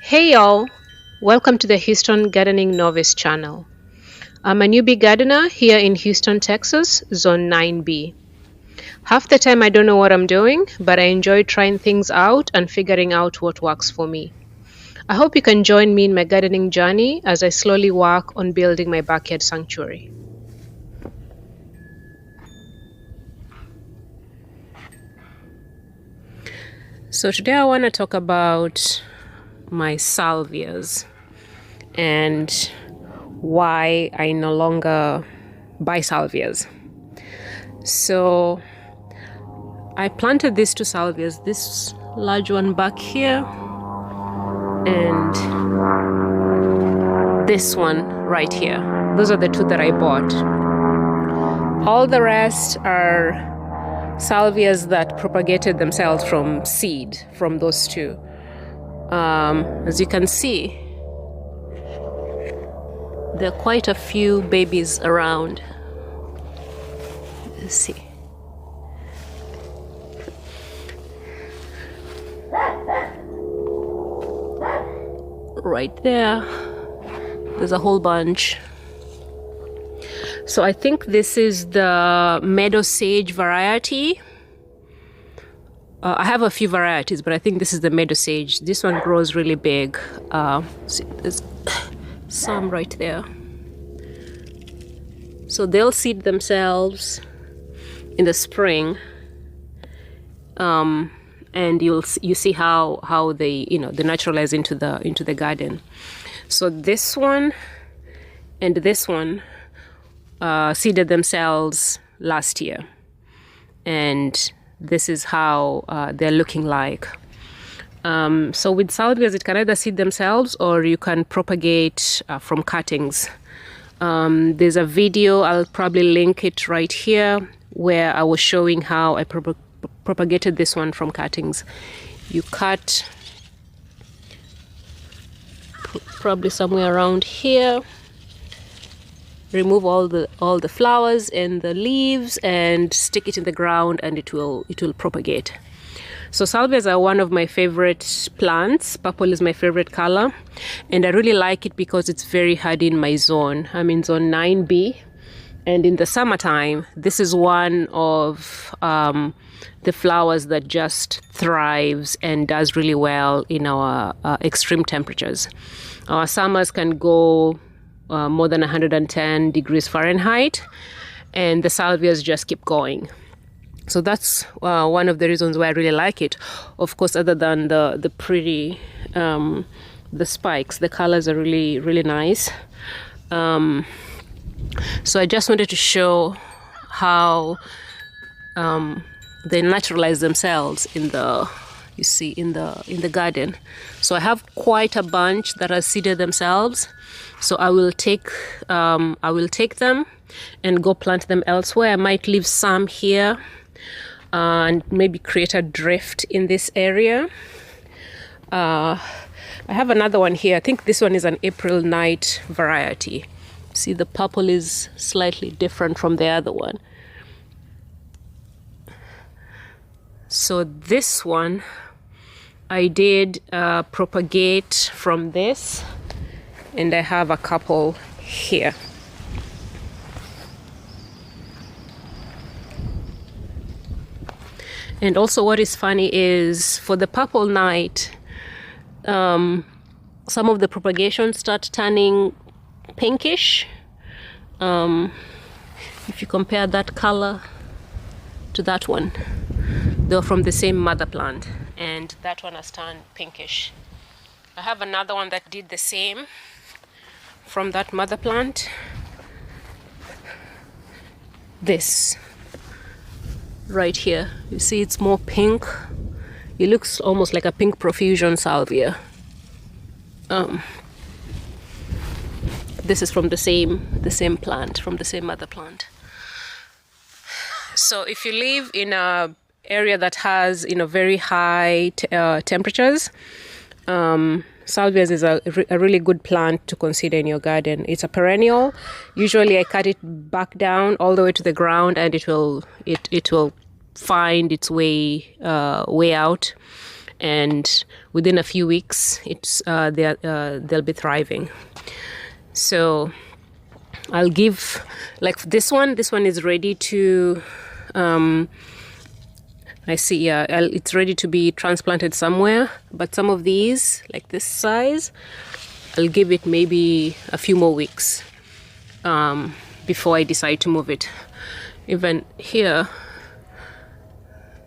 Hey y'all, welcome to the Houston Gardening Novice channel. I'm a newbie gardener here in Houston, Texas, Zone 9B. Half the time I don't know what I'm doing, but I enjoy trying things out and figuring out what works for me. I hope you can join me in my gardening journey as I slowly work on building my backyard sanctuary. So today I want to talk about my salvias and why I no longer buy salvias. So I planted these two salvias, this large one back here and this one right here. Those are the two that I bought. All the rest are salvias that propagated themselves from seed from those two. As you can see, there are quite a few babies around. Let's see. Right there, there's a whole bunch. So I think this is the meadow sage variety. I have a few varieties, but I think this is the meadow sage. This one grows really big. See, there's some right there. So they'll seed themselves in the spring, and you see how they they naturalize into the garden. So this one and this one seeded themselves last year, and this is how they're looking like. So with salvias, it can either seed themselves or you can propagate from cuttings. There's a video, I'll probably link it right here, where I was showing how I propagated this one from cuttings. You cut probably somewhere around here, remove all the flowers and the leaves and stick it in the ground, and it will propagate. So salvias are one of my favorite plants. Purple is my favorite color, and I really like it because it's very hardy in my zone. I'm in zone 9B, and in the summertime this is one of the flowers that just thrives and does really well in our extreme temperatures. Our summers can go more than 110 degrees Fahrenheit, and the salvias just keep going. So that's one of the reasons why I really like it. Of course, other than the pretty, the spikes, the colors are really, really nice. So I just wanted to show how they naturalize themselves in the garden. So I have quite a bunch that are seeded themselves. So I will take them and go plant them elsewhere. I might leave some here and maybe create a drift in this area. I have another one here. I think this one is an April night variety. See, the purple is slightly different from the other one. So this one I did propagate from this, and I have a couple here. And also what is funny is for the purple night, some of the propagation start turning pinkish. If you compare that color to that one, they're from the same mother plant, and that one has turned pinkish. I have another one that did the same from that mother plant. This right here, you see it's more pink. It looks almost like a pink profusion salvia. This is from the same plant, from the same mother plant. So if you live in a area that has very high temperatures, salvias is a really good plant to consider in your garden. It's a perennial. Usually I cut it back down all the way to the ground, and it will find its way out. and within a few weeks they'll be thriving. So I'll give, like this one is ready to I see, yeah, it's ready to be transplanted somewhere, but some of these, like this size, I'll give it maybe a few more weeks before I decide to move it. Even here,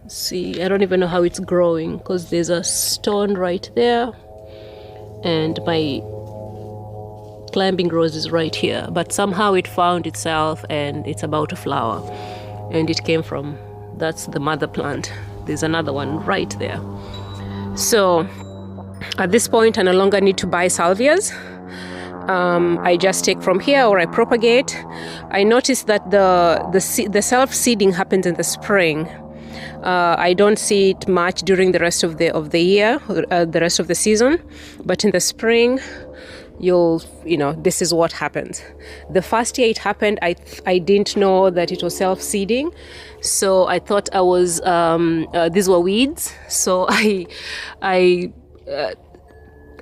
see, I don't even know how it's growing because there's a stone right there and my climbing rose is right here, but somehow it found itself and it's about to flower, and it came from, that's the mother plant. There's another one right there. So at this point I no longer need to buy salvias. I just take from here or I propagate. I noticed that the self-seeding happens in the spring. I don't see it much during the rest of the year, the rest of the season, but in the spring, this is what happens. The first year it happened, I didn't know that it was self-seeding, so I thought I was these were weeds. So I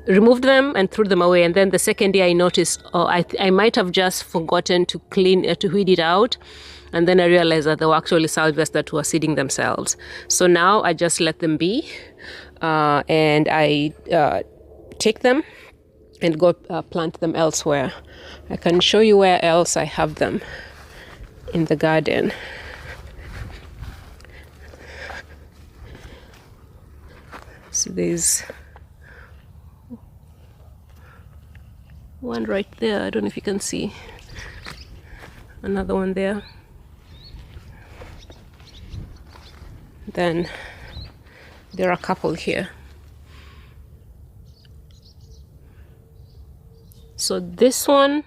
removed them and threw them away. And then the second year I noticed, I might have just forgotten to weed it out. And then I realized that there were actually salvias that were seeding themselves. So now I just let them be, and I take them and go plant them elsewhere. I can show you where else I have them in the garden. So there's one right there. I don't know if you can see. Another one there. Then there are a couple here. So this one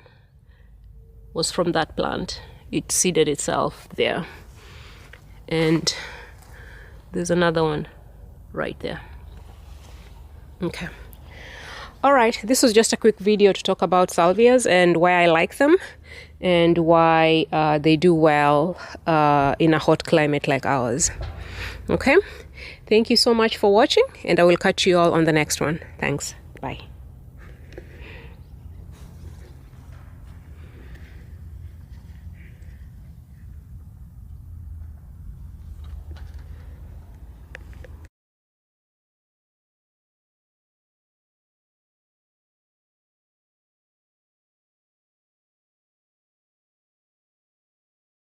was from that plant. It seeded itself there. And there's another one right there. Okay. All right, this was just a quick video to talk about salvias and why I like them and why they do well in a hot climate like ours. Okay, thank you so much for watching, and I will catch you all on the next one. Thanks. Bye.